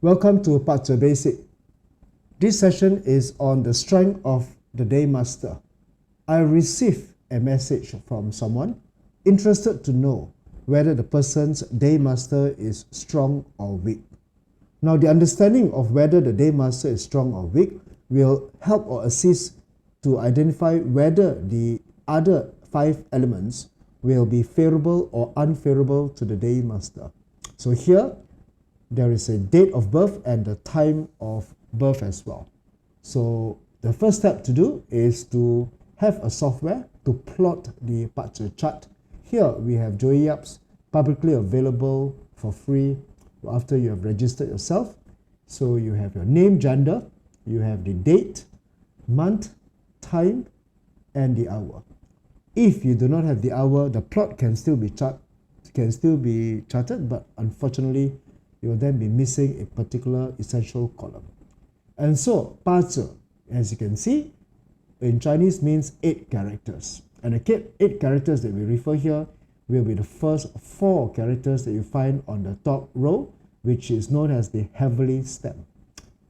Welcome to Part 2 Basic. This session is on the strength of the DayMaster. I received a message from someone interested to know whether the person's DayMaster is strong or weak. Now, the understanding of whether the DayMaster is strong or weak will help or assist to identify whether the other 5 elements will be favorable or unfavorable to the DayMaster. So here, there is a date of birth and the time of birth as well. So the first step to do is to have a software to plot the Part chart. Here we have Joey Yap's publicly available for free after you have registered yourself. So you have your name, gender, you have the date, month, time, and the hour. If you do not have the hour, the plot can still be charted, but unfortunately, you will then be missing a particular essential column. And so, 八字, as you can see, in Chinese means 8 characters. And the 8 characters that we refer here will be the first 4 characters that you find on the top row, which is known as the heavenly stem.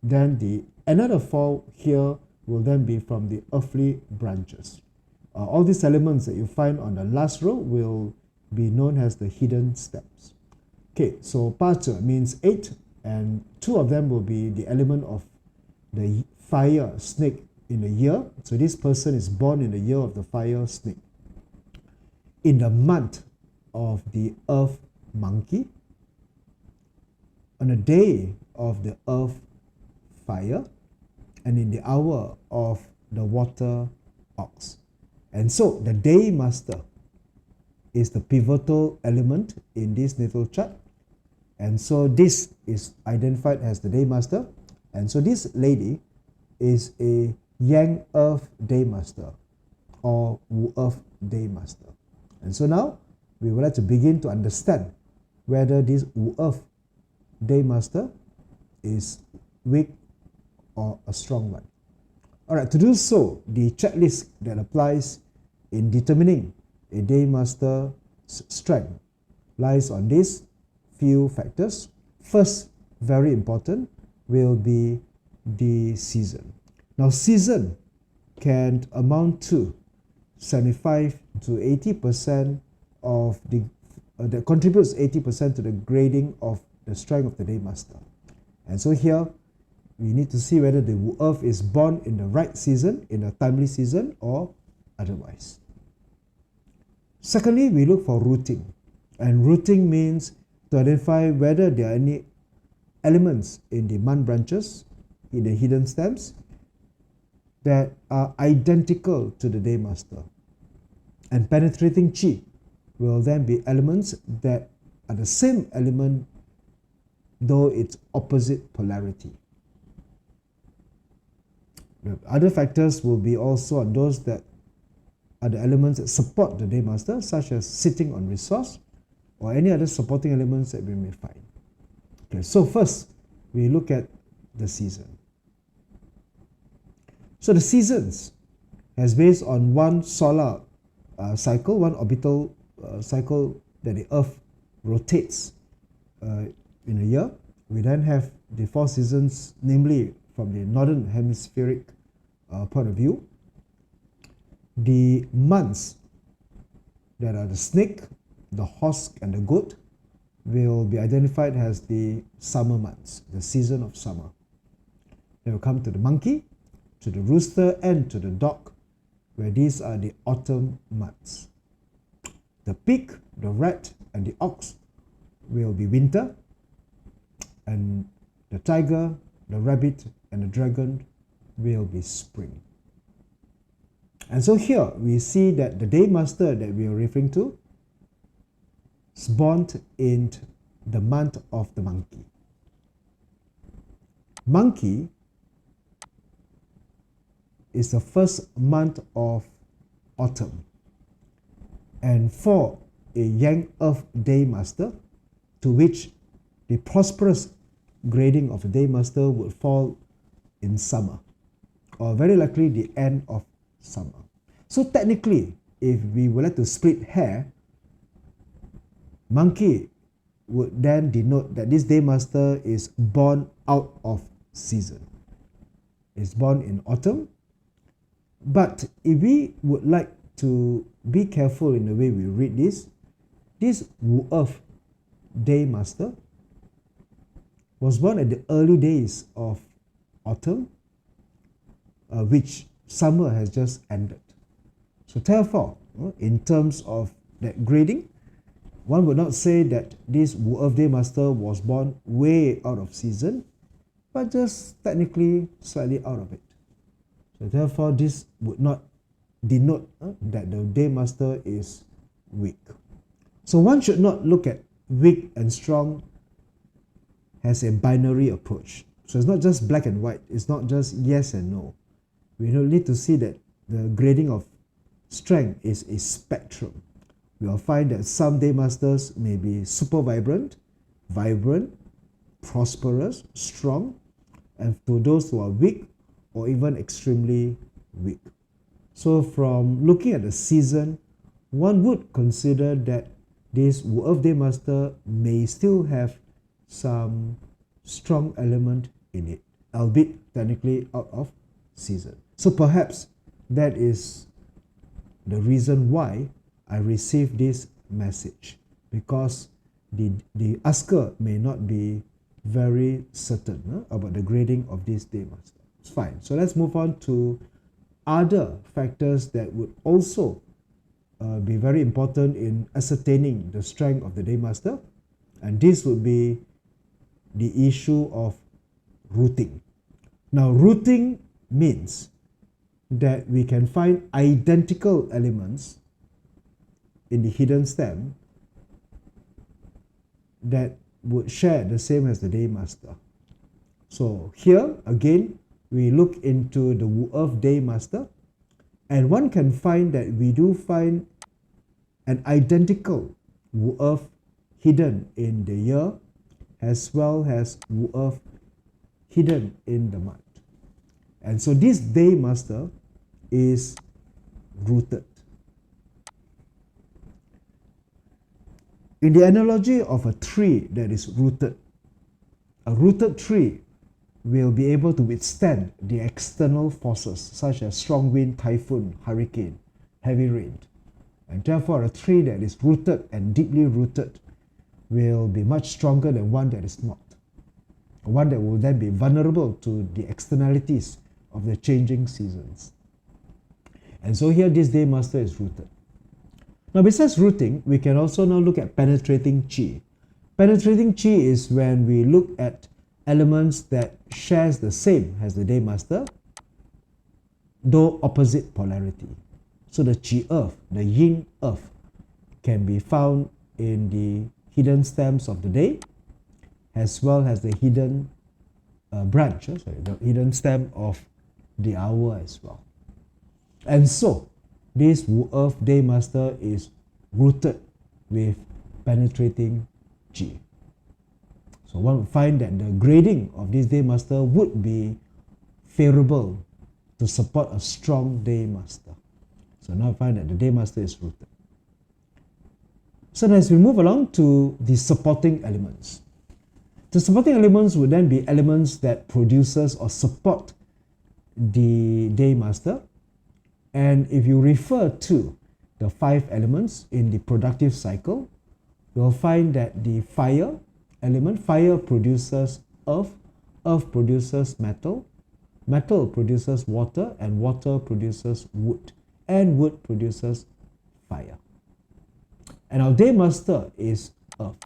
Then the another 4 here will then be from the earthly branches. All these elements that you find on the last row will be known as the hidden stems. Okay, so 八字 means 8, and 2 of them will be the element of the fire snake in the year. So this person is born in the year of the fire snake. In the month of the earth monkey, on the day of the earth fire, and in the hour of the water ox. And so the DayMaster is the pivotal element in this natal chart. And so this is identified as the DayMaster. And so this lady is a Yang Earth DayMaster or Wu Earth DayMaster. And so now we would like to begin to understand whether this Wu Earth DayMaster is weak or a strong one. Alright, to do so, the checklist that applies in determining a DayMaster's strength lies on these few factors. First, very important, will be the season. Now, season can amount to 75 to 80% of the that contributes 80% to the grading of the strength of the DayMaster. And so here, we need to see whether the Wu Earth is born in the right season, in a timely season, or otherwise. Secondly, we look for rooting. And rooting means to identify whether there are any elements in the month branches, in the hidden stems, that are identical to the DayMaster. And penetrating chi will then be elements that are the same element, though it's opposite polarity. The other factors will be also on those that are the elements that support the DayMaster, such as sitting on resource or any other supporting elements that we may find. Okay, so first, we look at the season. So the seasons is based on one solar cycle, one orbital cycle that the Earth rotates in a year. We then have the 4 seasons, namely from the northern hemispheric point of view. The months that are the snake, the horse, and the goat will be identified as the summer months, the season of summer. Then we'll come to the monkey, to the rooster, and to the dog, where these are the autumn months. The pig, the rat, and the ox will be winter, and the tiger, the rabbit, and the dragon will be spring. And so here we see that the DayMaster that we are referring to is born in the month of the monkey. Monkey is the first month of autumn. And for a Yang Earth DayMaster, to which the prosperous grading of the DayMaster would fall in summer, or very likely the end of summer. So technically, if we would like to split hair, monkey would then denote that this DayMaster is born out of season. It's born in autumn. But if we would like to be careful in the way we read this Wu Earth DayMaster was born at the early days of autumn, which summer has just ended. So therefore, in terms of that grading, one would not say that this Wu Earth DayMaster was born way out of season, but just technically slightly out of it. So therefore, this would not denote that the DayMaster is weak. So one should not look at weak and strong as a binary approach. So it's not just black and white. It's not just yes and no. We need to see that the grading of strength is a spectrum. We will find that some DayMasters may be super vibrant, prosperous, strong, and to those who are weak or even extremely weak. So from looking at the season, one would consider that this Wu Earth DayMaster may still have some strong element in it, albeit technically out of season. So perhaps that is the reason why I received this message, because the asker may not be very certain about the grading of this DayMaster. It's fine. So let's move on to other factors that would also be very important in ascertaining the strength of the DayMaster, and this would be the issue of rooting. Now, rooting means that we can find identical elements in the hidden stem that would share the same as the DayMaster. So here again, we look into the Wu Earth DayMaster, and one can find that we do find an identical Wu Earth hidden in the year, as well as Wu Earth hidden in the month. And so this DayMaster is rooted. In the analogy of a tree that is rooted, a rooted tree will be able to withstand the external forces such as strong wind, typhoon, hurricane, heavy rain. And therefore, a tree that is rooted and deeply rooted will be much stronger than one that is not. One that will then be vulnerable to the externalities of the changing seasons. And so here this DayMaster is rooted. Now besides rooting, we can also now look at penetrating chi. Penetrating chi is when we look at elements that shares the same as the DayMaster, though opposite polarity. So the chi earth, the yin earth, can be found in the hidden stems of the day, as well as the hidden the hidden stem of the hour as well. And so this Wu Earth DayMaster is rooted with penetrating chi. So one would find that the grading of this DayMaster would be favorable to support a strong DayMaster. So now I find that the DayMaster is rooted. So as we move along to the supporting elements. The supporting elements would then be elements that produces or support the DayMaster. And if you refer to the 5 elements in the productive cycle, you'll find that the fire element, fire produces earth, earth produces metal, metal produces water, and water produces wood, and wood produces fire. And our DayMaster is earth.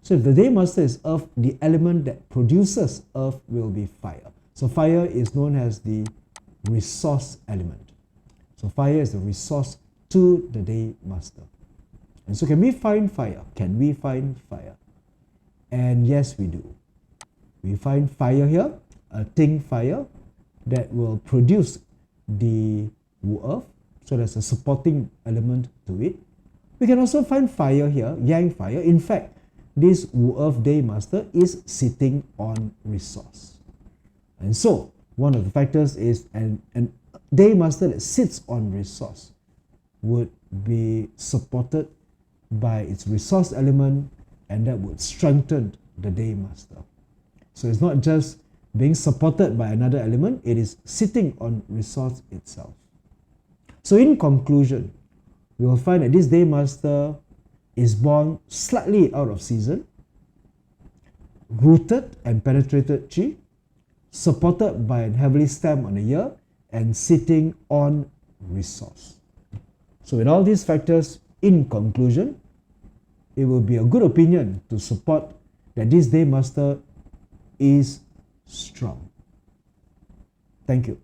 So if the DayMaster is earth, the element that produces earth will be fire. So fire is known as the resource element. So fire is the resource to the DayMaster. And so can we find fire? Can we find fire? And yes, we do. We find fire here, a Ting fire that will produce the Wu Earth. So there's a supporting element to it. We can also find fire here, Yang fire. In fact, this Wu Earth DayMaster is sitting on resource. And so one of the factors is an DayMaster that sits on resource would be supported by its resource element and that would strengthen the DayMaster. So it's not just being supported by another element, it is sitting on resource itself. So in conclusion, we will find that this DayMaster is born slightly out of season, rooted and penetrated Qi, supported by a heavily stem on the year, and sitting on resource. So with all these factors, in conclusion, it will be a good opinion to support that this DayMaster is strong. Thank you.